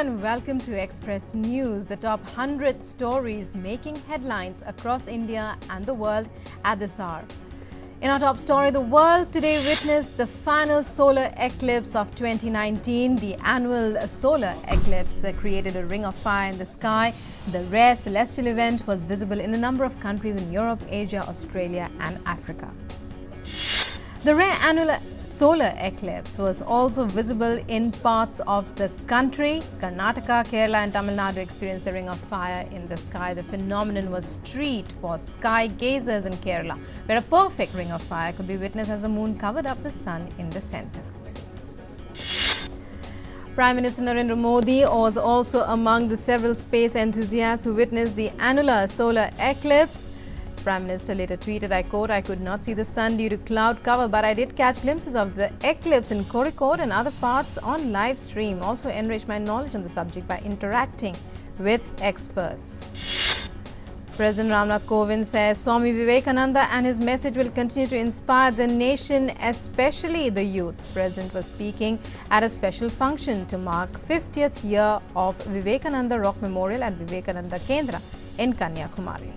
and welcome to Express News, the top 100 stories making headlines across India and the world at this hour. In our top story, the world today witnessed the final solar eclipse of 2019. The annual solar eclipse created a ring of fire in the sky. The rare celestial event was visible in a number of countries in Europe, Asia, Australia and Africa. The rare annual solar eclipse was also visible in parts of the country. Karnataka, Kerala and Tamil Nadu experienced the ring of fire in the sky. The phenomenon was a treat for sky gazers in Kerala, where a perfect ring of fire could be witnessed as the moon covered up the sun in the center. Prime Minister Narendra Modi was also among the several space enthusiasts who witnessed the annular solar eclipse. Prime Minister later tweeted, I quote, "I could not see the sun due to cloud cover, but I did catch glimpses of the eclipse in Kozhikode and other parts on live stream. Also enriched my knowledge on the subject by interacting with experts." President Ramnath Kovind says Swami Vivekananda and his message will continue to inspire the nation, especially the youth. The President was speaking at a special function to mark 50th year of Vivekananda Rock Memorial at Vivekananda Kendra in Kanyakumari.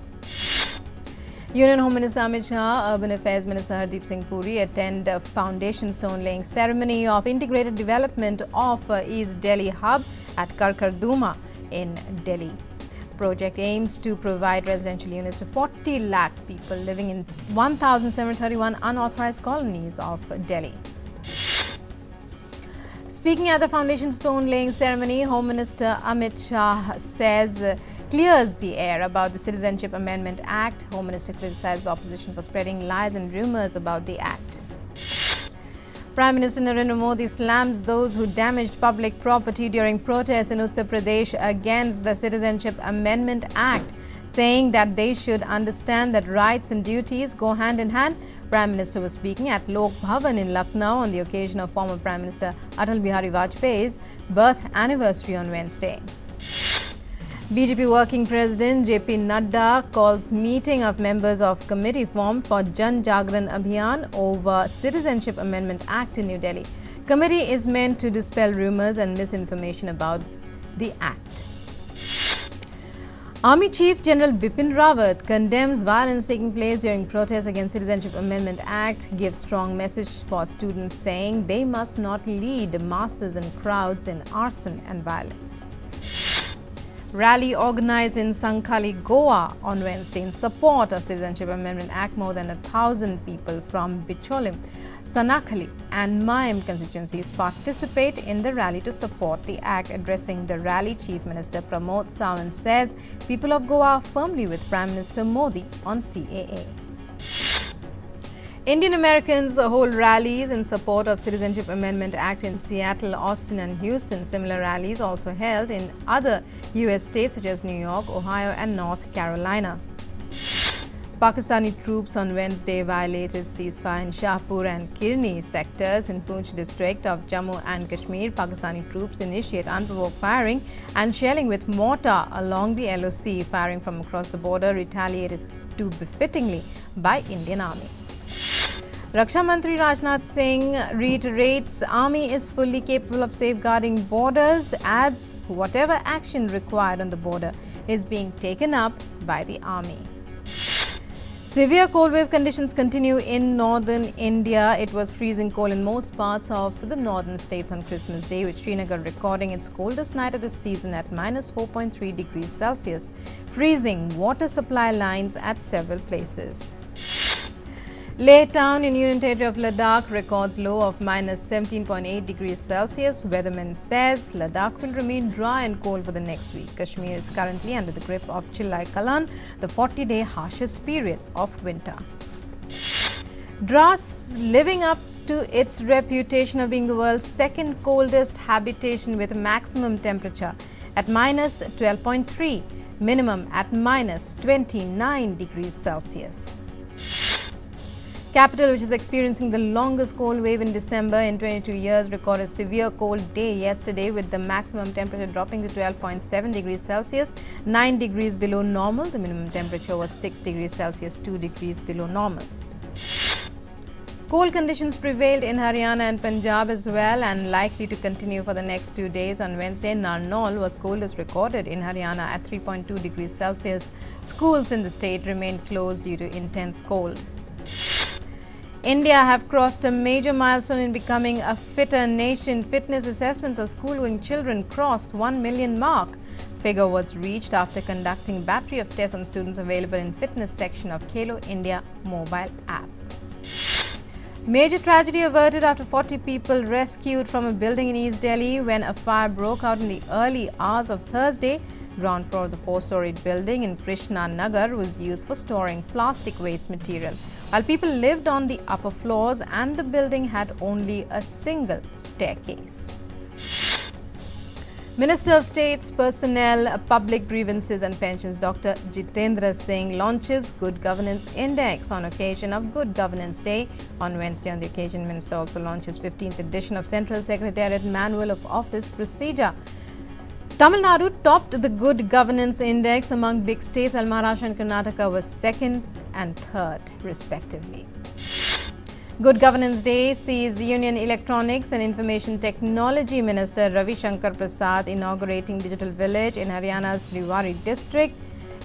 Union Home Minister Amit Shah, Urban Affairs Minister Hardeep Singh Puri attend a foundation stone laying ceremony of integrated development of East Delhi hub at Karkarduma in Delhi. The project aims to provide residential units to 40 lakh people living in 1,731 unauthorized colonies of Delhi. Speaking at the foundation stone laying ceremony, Home Minister Amit Shah says clears the air about the Citizenship Amendment Act. Home Minister criticizes opposition for spreading lies and rumors about the act. Prime Minister Narendra Modi slams those who damaged public property during protests in Uttar Pradesh against the Citizenship Amendment Act, saying that they should understand that rights and duties go hand in hand. Prime Minister was speaking at Lok Bhavan in Lucknow on the occasion of former Prime Minister Atal Bihari Vajpayee's birth anniversary on Wednesday. BJP Working President JP Nadda calls meeting of members of committee formed for Jan Jagran Abhiyan over Citizenship Amendment Act in New Delhi. Committee is meant to dispel rumors and misinformation about the act. Army Chief General Bipin Rawat condemns violence taking place during protests against Citizenship Amendment Act, gives strong message for students saying they must not lead masses and crowds in arson and violence. Rally organized in Sankhali, Goa on Wednesday in support of Citizenship Amendment Act. More than 1,000 people from Bicholim, Sanakhali and Mayam constituencies participate in the rally to support the act. Addressing the rally, Chief Minister Pramod Sawant says people of Goa are firmly with Prime Minister Modi on CAA. Indian Americans hold rallies in support of Citizenship Amendment Act in Seattle, Austin and Houston. Similar rallies also held in other US states such as New York, Ohio and North Carolina. Pakistani troops on Wednesday violated ceasefire in Shahpur and Kirni sectors in Poonch district of Jammu and Kashmir. Pakistani troops initiate unprovoked firing and shelling with mortar along the LOC. Firing from across the border retaliated to befittingly by Indian Army. Raksha Mantri Rajnath Singh reiterates Army is fully capable of safeguarding borders, adds whatever action required on the border is being taken up by the Army. Severe cold wave conditions continue in northern India. It was freezing cold in most parts of the northern states on Christmas Day, with Srinagar recording its coldest night of the season at -4.3 degrees Celsius, freezing water supply lines at several places. Leh town in Union Territory of Ladakh records low of -17.8 degrees Celsius. Weatherman says Ladakh will remain dry and cold for the next week. Kashmir is currently under the grip of Chillai Kalan, the 40-day harshest period of winter. Dras living up to its reputation of being the world's second coldest habitation with a maximum temperature at -12.3, minimum at -29 degrees Celsius. Capital, which is experiencing the longest cold wave in December in 22 years, recorded a severe cold day yesterday with the maximum temperature dropping to 12.7 degrees Celsius, 9 degrees below normal. The minimum temperature was 6 degrees Celsius, 2 degrees below normal. Cold conditions prevailed in Haryana and Punjab as well and likely to continue for the next 2 days. On Wednesday, Narnaul was coldest recorded in Haryana at 3.2 degrees Celsius. Schools in the state remained closed due to intense cold. India have crossed a major milestone in becoming a fitter nation. Fitness assessments of school-going children cross 1 million mark. Figure was reached after conducting battery of tests on students available in fitness section of Khelo India mobile app. Major tragedy averted after 40 people rescued from a building in East Delhi when a fire broke out in the early hours of Thursday. Ground floor of the 4-storied building in Krishna Nagar was used for storing plastic waste material, while people lived on the upper floors and the building had only a single staircase. Minister of State's Personnel, Public Grievances and Pensions Dr. Jitendra Singh launches Good Governance Index on occasion of Good Governance Day. On Wednesday, on the occasion, Minister also launches 15th edition of Central Secretariat Manual of Office Procedure. Tamil Nadu topped the Good Governance Index among big states, while Maharashtra and Karnataka were second and third, respectively. Good Governance Day sees Union Electronics and Information Technology Minister Ravi Shankar Prasad inaugurating Digital Village in Haryana's Rewari district.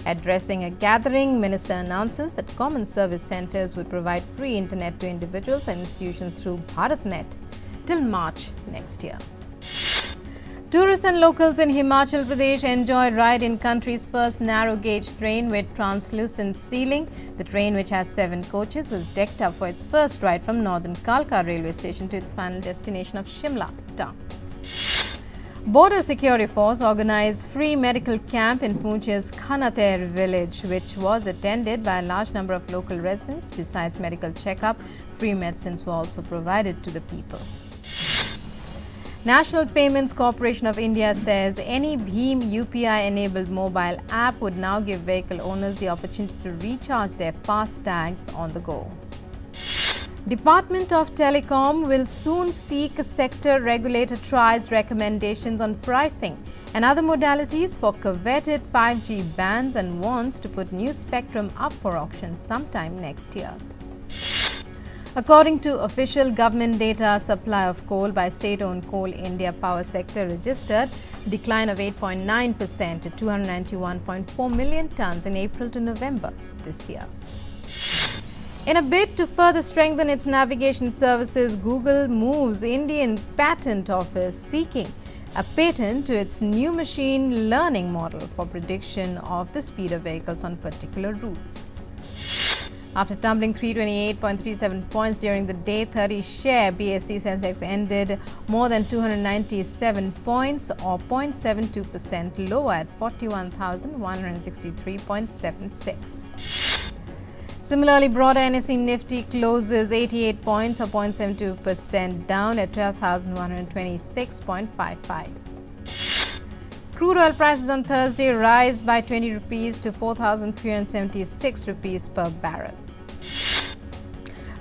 Addressing a gathering, Minister announces that common service centres would provide free internet to individuals and institutions through BharatNet till March next year. Tourists and locals in Himachal Pradesh enjoy ride in country's first narrow-gauge train with translucent ceiling. The train, which has 7 coaches, was decked up for its first ride from northern Kalka railway station to its final destination of Shimla town. Border Security Force organized free medical camp in Poonch's Khanater village, which was attended by a large number of local residents. Besides medical checkup, free medicines were also provided to the people. National Payments Corporation of India says any Bheem UPI-enabled mobile app would now give vehicle owners the opportunity to recharge their FASTags on the go. Department of Telecom will soon seek sector regulator tries recommendations on pricing and other modalities for coveted 5G bands and wants to put new spectrum up for auction sometime next year. According to official government data, supply of coal by state-owned Coal India power sector registered a decline of 8.9% to 291.4 million tonnes in April to November this year. In a bid to further strengthen its navigation services, Google moves Indian Patent Office seeking a patent to its new machine learning model for prediction of the speed of vehicles on particular routes. After tumbling 328.37 points during the day 30 share, BSE Sensex ended more than 297 points or 0.72% lower at 41,163.76. Similarly, broader NSE Nifty closes 88 points or 0.72% down at 12,126.55. Crude oil prices on Thursday rise by 20 rupees to 4,376 rupees per barrel.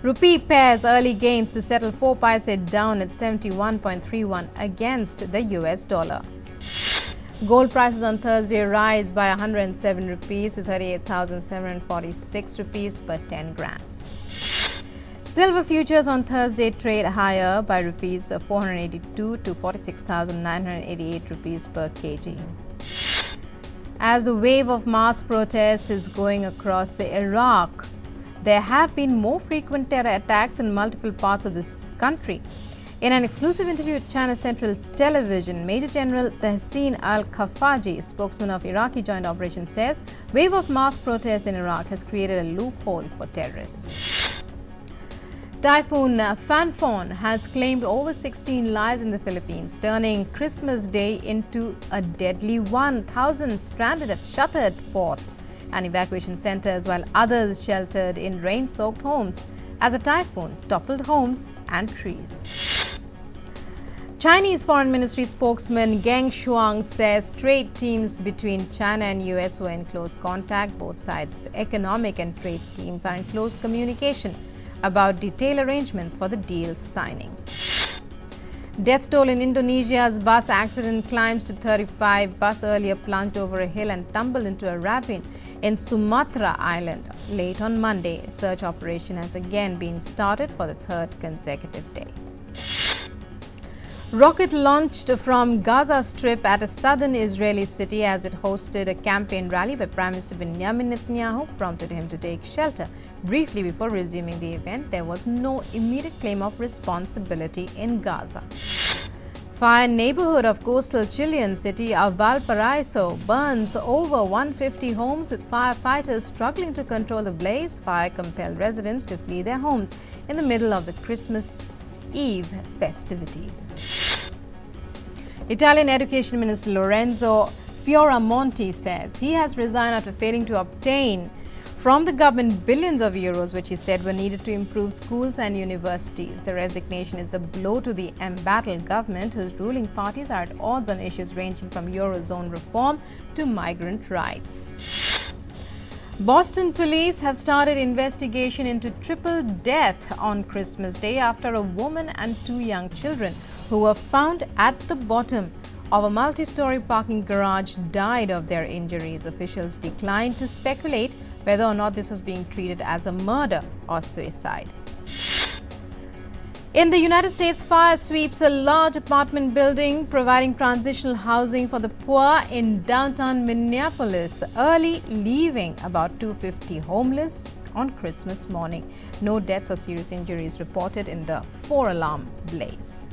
Rupee pairs early gains to settle 4 paise down at 71.31 against the US dollar. Gold prices on Thursday rise by 107 rupees to 38,746 rupees per 10 grams. Silver futures on Thursday trade higher by rupees 482 to 46,988 rupees per kg. As the wave of mass protests is going across Iraq, there have been more frequent terror attacks in multiple parts of this country. In an exclusive interview with China Central Television, Major General Tehseen Al-Khafaji, spokesman of Iraqi Joint Operations, says wave of mass protests in Iraq has created a loophole for terrorists. Typhoon Phanphon has claimed over 16 lives in the Philippines, turning Christmas Day into a deadly one. Thousands stranded at shuttered ports and evacuation centers, while others sheltered in rain-soaked homes as a typhoon toppled homes and trees. Chinese Foreign Ministry spokesman Geng Shuang says trade teams between China and US were in close contact. Both sides' economic and trade teams are in close communication about detailed arrangements for the deal signing. Death toll in Indonesia's bus accident climbs to 35. Bus earlier plunged over a hill and tumbled into a ravine in Sumatra Island late on Monday. A search operation has again been started for the third consecutive day. Rocket launched from Gaza Strip at a southern Israeli city as it hosted a campaign rally by Prime Minister Benjamin Netanyahu prompted him to take shelter. Briefly before resuming the event, there was no immediate claim of responsibility in Gaza. Fire neighborhood of coastal Chilean city of Valparaiso burns over 150 homes with firefighters struggling to control the blaze. Fire compelled residents to flee their homes in the middle of the Christmas Eve festivities. Italian Education Minister Lorenzo Fioramonti says he has resigned after failing to obtain from the government billions of euros which he said were needed to improve schools and universities. The resignation is a blow to the embattled government whose ruling parties are at odds on issues ranging from Eurozone reform to migrant rights. Boston police have started investigation into triple death on Christmas Day after a woman and 2 young children who were found at the bottom of a multi-story parking garage died of their injuries. Officials declined to speculate whether or not this was being treated as a murder or suicide. In the United States, fire sweeps a large apartment building providing transitional housing for the poor in downtown Minneapolis, early leaving about 250 homeless on Christmas morning. No deaths or serious injuries reported in the 4-alarm blaze.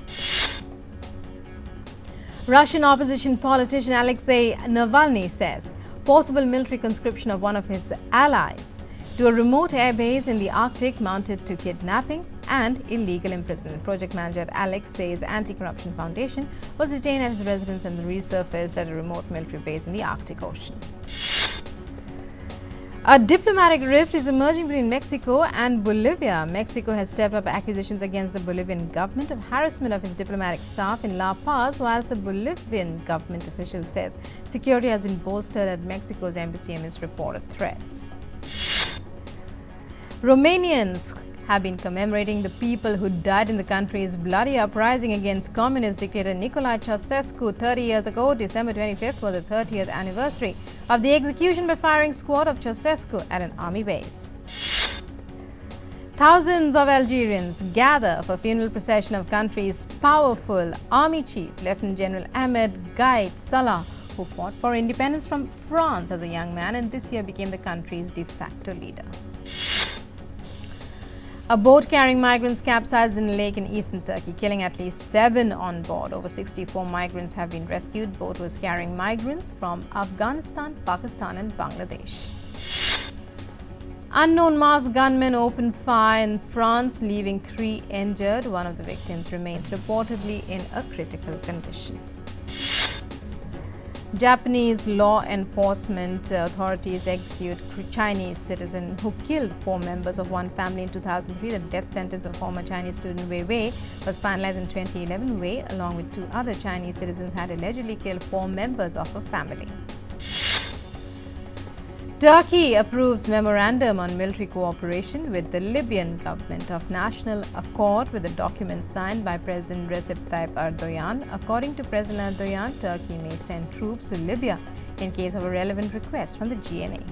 Russian opposition politician Alexei Navalny says forcible military conscription of one of his allies to a remote airbase in the Arctic mounted to kidnapping and illegal imprisonment. Project manager at Alexei's Anti-Corruption Foundation was detained at his residence and resurfaced at a remote military base in the Arctic Ocean. A diplomatic rift is emerging between Mexico and Bolivia. Mexico has stepped up accusations against the Bolivian government of harassment of its diplomatic staff in La Paz, whilst a Bolivian government official says security has been bolstered at Mexico's embassy amidst reported threats. Romanians have been commemorating the people who died in the country's bloody uprising against communist dictator Nicolae Ceausescu 30 years ago. December 25th was the 30th anniversary of the execution by firing squad of Ceausescu at an army base. Thousands of Algerians gather for funeral procession of country's powerful army chief, Lieutenant General Ahmed Gaid Salah, who fought for independence from France as a young man and this year became the country's de facto leader. A boat carrying migrants capsized in a lake in eastern Turkey, killing at least 7 on board. Over 64 migrants have been rescued. The boat was carrying migrants from Afghanistan, Pakistan and Bangladesh. Unknown masked gunmen opened fire in France, leaving 3 injured. One of the victims remains reportedly in a critical condition. Japanese law enforcement authorities execute Chinese citizen who killed 4 members of one family in 2003. The death sentence of former Chinese student Wei Wei was finalized in 2011. Wei, along with 2 other Chinese citizens, had allegedly killed 4 members of a family. Turkey approves memorandum on military cooperation with the Libyan government of national accord with a document signed by President Recep Tayyip Erdogan. According to President Erdogan, Turkey may send troops to Libya in case of a relevant request from the GNA.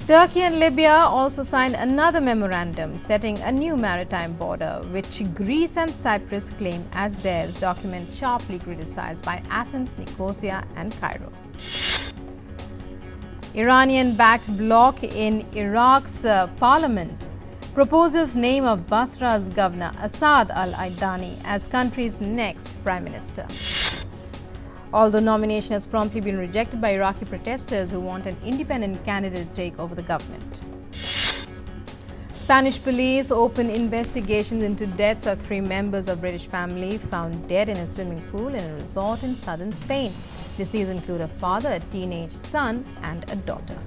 Turkey and Libya also signed another memorandum setting a new maritime border, which Greece and Cyprus claim as theirs, document sharply criticized by Athens, Nicosia and Cairo. Iranian-backed bloc in Iraq's parliament proposes name of Basra's governor Assad al-Aidani as country's next prime minister. Although nomination has promptly been rejected by Iraqi protesters who want an independent candidate to take over the government. Spanish police open investigations into deaths of 3 members of British family found dead in a swimming pool in a resort in southern Spain. Deceased include a father, a teenage son and a daughter.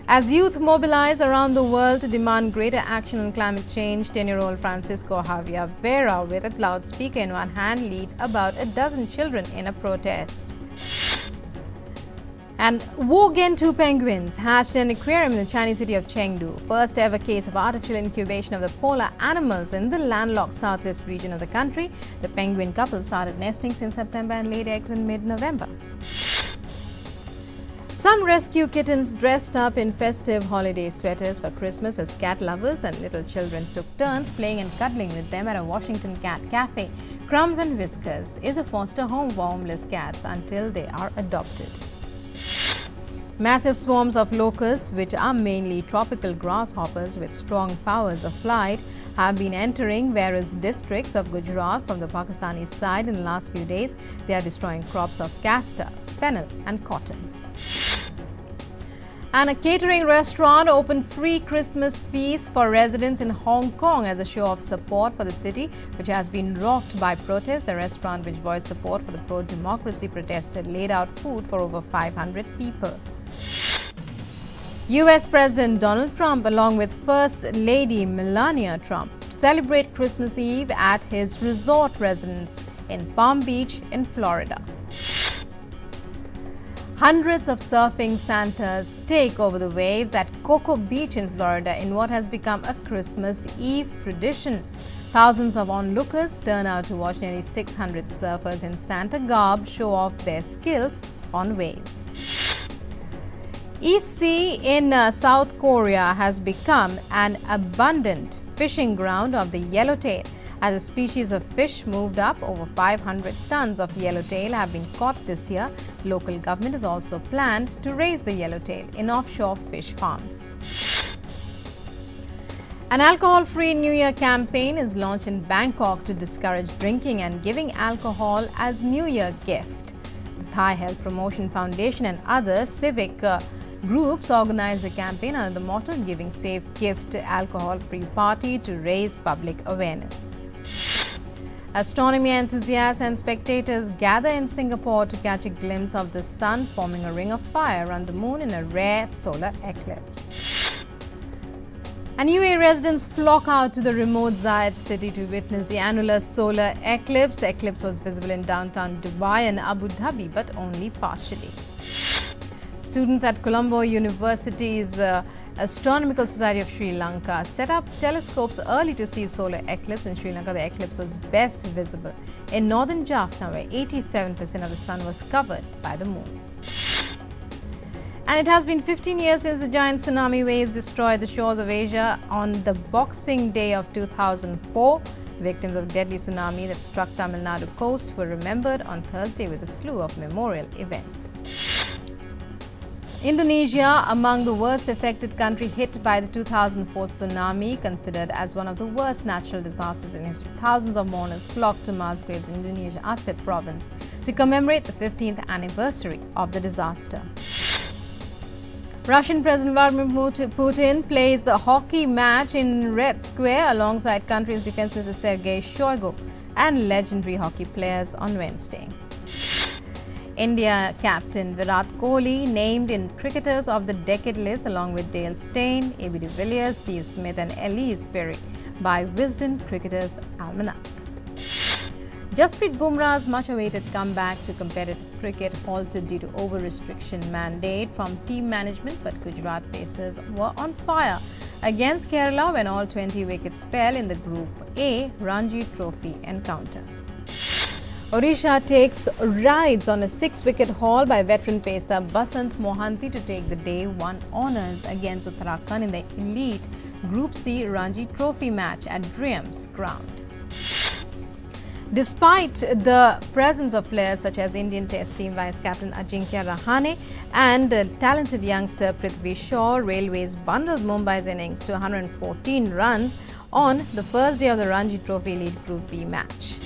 As youth mobilize around the world to demand greater action on climate change, 10-year-old Francisco Javier Vera, with a loudspeaker in one hand, lead about a dozen children in a protest. And Wogen 2 penguins hatched in an aquarium in the Chinese city of Chengdu. First ever case of artificial incubation of the polar animals in the landlocked southwest region of the country. The penguin couple started nesting since September and laid eggs in mid-November. Some rescue kittens dressed up in festive holiday sweaters for Christmas as cat lovers and little children took turns playing and cuddling with them at a Washington cat cafe. Crumbs and Whiskers is a foster home for homeless cats until they are adopted. Massive swarms of locusts, which are mainly tropical grasshoppers with strong powers of flight, have been entering various districts of Gujarat from the Pakistani side in the last few days. They are destroying crops of castor, fennel and cotton. And a catering restaurant opened free Christmas feasts for residents in Hong Kong as a show of support for the city, which has been rocked by protests. The restaurant, which voiced support for the pro-democracy protester, laid out food for over 500 people. US President Donald Trump, along with First Lady Melania Trump, celebrate Christmas Eve at his resort residence in Palm Beach in Florida. Hundreds of surfing Santas take over the waves at Cocoa Beach in Florida in what has become a Christmas Eve tradition. Thousands of onlookers turn out to watch nearly 600 surfers in Santa garb show off their skills on waves. East Sea in South Korea has become an abundant fishing ground of the yellowtail. As a species of fish moved up, over 500 tons of yellowtail have been caught this year. Local government has also planned to raise the yellowtail in offshore fish farms. An alcohol-free New Year campaign is launched in Bangkok to discourage drinking and giving alcohol as New Year gift. The Thai Health Promotion Foundation and other civic groups organized the campaign under the motto "Giving Safe Gift Alcohol-Free Party" to raise public awareness. Astronomy enthusiasts and spectators gather in Singapore to catch a glimpse of the sun forming a ring of fire around the moon in a rare solar eclipse. And UAE residents flock out to the remote Zayed city to witness the annular solar eclipse. The eclipse was visible in downtown Dubai and Abu Dhabi, but only partially. Students at Colombo University's Astronomical Society of Sri Lanka set up telescopes early to see solar eclipse. In Sri Lanka, the eclipse was best visible in northern Jaffna, where 87% of the sun was covered by the moon. And it has been 15 years since the giant tsunami waves destroyed the shores of Asia on the Boxing Day of 2004. Victims of deadly tsunami that struck Tamil Nadu coast were remembered on Thursday with a slew of memorial events. Indonesia, among the worst affected country hit by the 2004 tsunami, considered as one of the worst natural disasters in history. Thousands of mourners flocked to mass graves in Indonesia's Aceh province to commemorate the 15th anniversary of the disaster. Russian President Vladimir Putin plays a hockey match in Red Square alongside country's defense minister Sergei Shoigu and legendary hockey players on Wednesday. India captain Virat Kohli named in Cricketers of the Decade list along with Dale Steyn, A.B. de Villiers, Steve Smith and Elise Perry by Wisden Cricketers Almanac. Jasprit Bumrah's much-awaited comeback to competitive cricket halted due to over-restriction mandate from team management, but Gujarat Pacers were on fire against Kerala when all 20 wickets fell in the Group A Ranji Trophy encounter. Odisha takes rides on a 6-wicket haul by veteran pacer Basant Mohanty to take the Day 1 honours against Uttarakhand in the elite Group C Ranji Trophy match at Driam's ground. Despite the presence of players such as Indian Test team vice-captain Ajinkya Rahane and talented youngster Prithvi Shaw, Railways bundled Mumbai's innings to 114 runs on the first day of the Ranji Trophy Elite Group B match.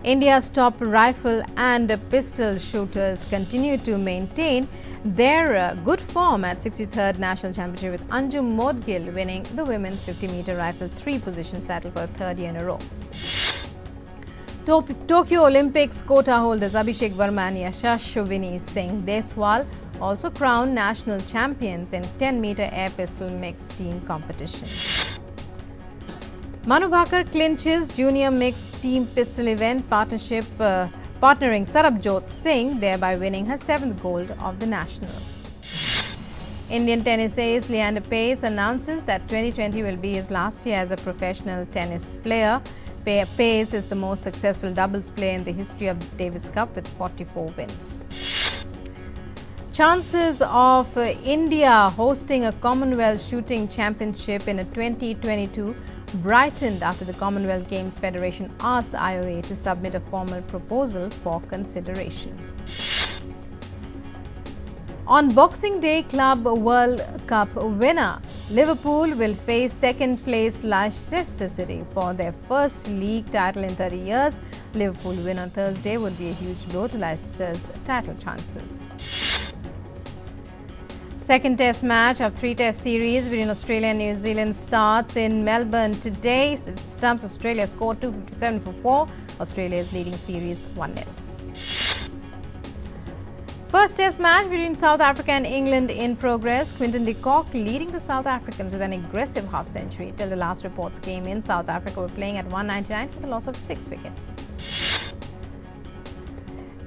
India's top rifle and pistol shooters continue to maintain their good form at 63rd National Championship, with Anjum Modgil winning the women's 50-meter rifle 3-position title for the third year in a row. Tokyo Olympics quota holders Abhishek Verma and Yashaswini Singh Deswal also crowned national champions in 10-meter air pistol mixed team competition. Manu Bhaker clinches junior mixed team pistol event partnership partnering Sarabjot Singh, thereby winning her 7th gold of the Nationals. Indian tennis ace Leander Paes announces that 2020 will be his last year as a professional tennis player. Paes is the most successful doubles player in the history of Davis Cup with 44 wins. Chances of India hosting a Commonwealth Shooting Championship in 2022 brightened after the Commonwealth Games Federation asked IOA to submit a formal proposal for consideration. On Boxing Day, Club World Cup winner Liverpool will face second place Leicester City for their first league title in 30 years. Liverpool win on Thursday would be a huge blow to Leicester's title chances. Second test match of 3-test series between Australia and New Zealand starts in Melbourne today. It stumps Australia scored 257 for 4. Australia is leading series 1-0. First test match between South Africa and England in progress. Quinton de Kock leading the South Africans with an aggressive half-century. Till the last reports came in, South Africa were playing at 199 for the loss of 6 wickets.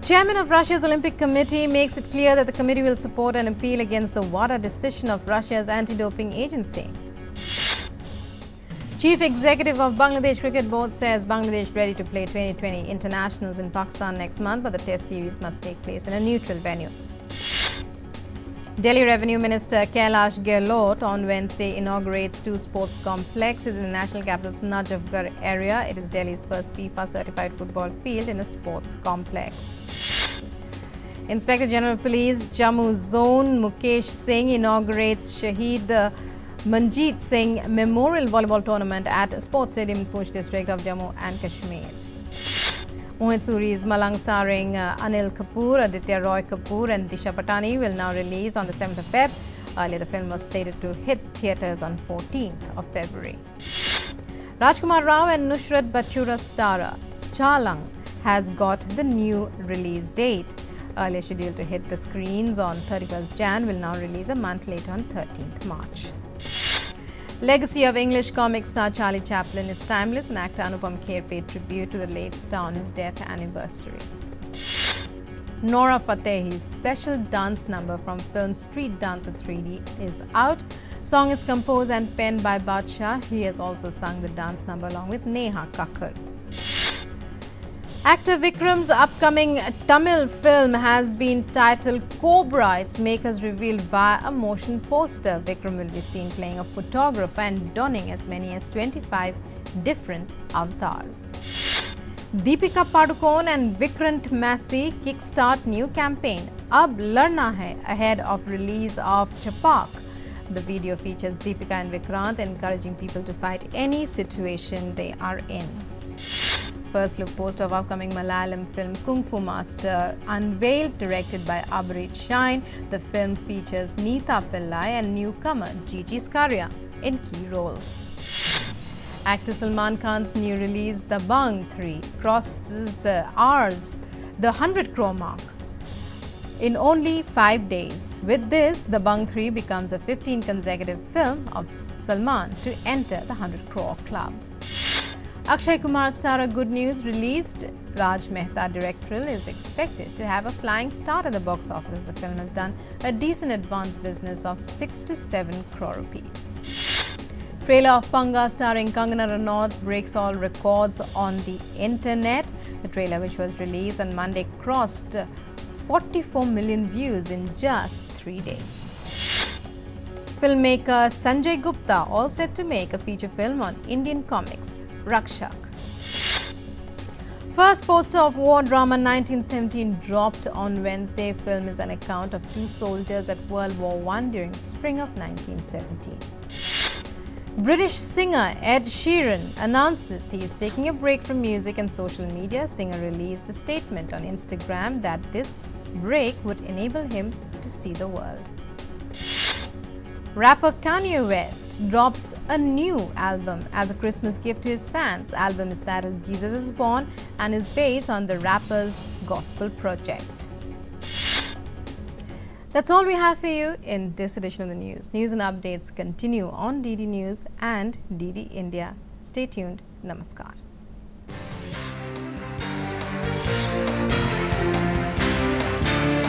Chairman of Russia's Olympic Committee makes it clear that the committee will support an appeal against the WADA decision of Russia's anti-doping agency. Chief Executive of Bangladesh Cricket Board says Bangladesh ready to play 2020 internationals in Pakistan next month, but the test series must take place in a neutral venue. Delhi Revenue Minister Kailash Gehlot on Wednesday inaugurates 2 sports complexes in the national capital's Najafgarh area. It is Delhi's first FIFA-certified football field in a sports complex. Inspector General of Police Jammu Zone Mukesh Singh inaugurates Shaheed Manjeet Singh Memorial Volleyball Tournament at Sports Stadium in Poonch district of Jammu and Kashmir. Mohit Suri's Malang starring Anil Kapoor, Aditya Roy Kapoor and Disha Patani will now release on the 7th of Feb. Earlier, the film was slated to hit theatres on 14th of February. Rajkumar Rao and Nusrat Bachura star Chalang has got the new release date. Earlier scheduled to hit the screens on 31st Jan, will now release a month later on 13th March. Legacy of English comic star Charlie Chaplin is timeless, and actor Anupam Kher paid tribute to the late star on his death anniversary. Nora Fatehi's special dance number from film Street Dancer 3D is out. Song is composed and penned by Badshah. He has also sung the dance number along with Neha Kakkar. Actor Vikram's upcoming Tamil film has been titled Cobra. Its makers revealed via a motion poster. Vikram will be seen playing a photographer and donning as many as 25 different avatars. Deepika Padukone and Vikrant Massey kickstart new campaign Ab Larna Hai ahead of release of Chapak. The video features Deepika and Vikrant encouraging people to fight any situation they are in. First look poster of upcoming Malayalam film Kung Fu Master unveiled, directed by Abrit Shine. The film features Neetha Pillai and newcomer Gigi Scaria in key roles. Actor Salman Khan's new release Dabangg 3 crosses the 100 crore mark in only 5 days. With this, Dabangg 3 becomes the 15th consecutive film of Salman to enter the 100 crore club. Akshay Kumar's star Good News released. Raj Mehta directorial is expected to have a flying start at the box office. The film has done a decent advance business of 6 to 7 crore rupees. Trailer of Panga starring Kangana Ranaut breaks all records on the internet. The trailer, which was released on Monday, crossed 44 million views in just 3 days. Filmmaker Sanjay Gupta all set to make a feature film on Indian comics, Rakshak. First poster of war drama 1917 dropped on Wednesday. Film is an account of 2 soldiers at World War I during the spring of 1917. British singer Ed Sheeran announces he is taking a break from music and social media. Singer released a statement on Instagram that this break would enable him to see the world. Rapper Kanye West drops a new album as a Christmas gift to his fans. The album is titled Jesus is Born and is based on the rapper's gospel project. That's all we have for you in this edition of the news. News and updates continue on DD News and DD India. Stay tuned. Namaskar.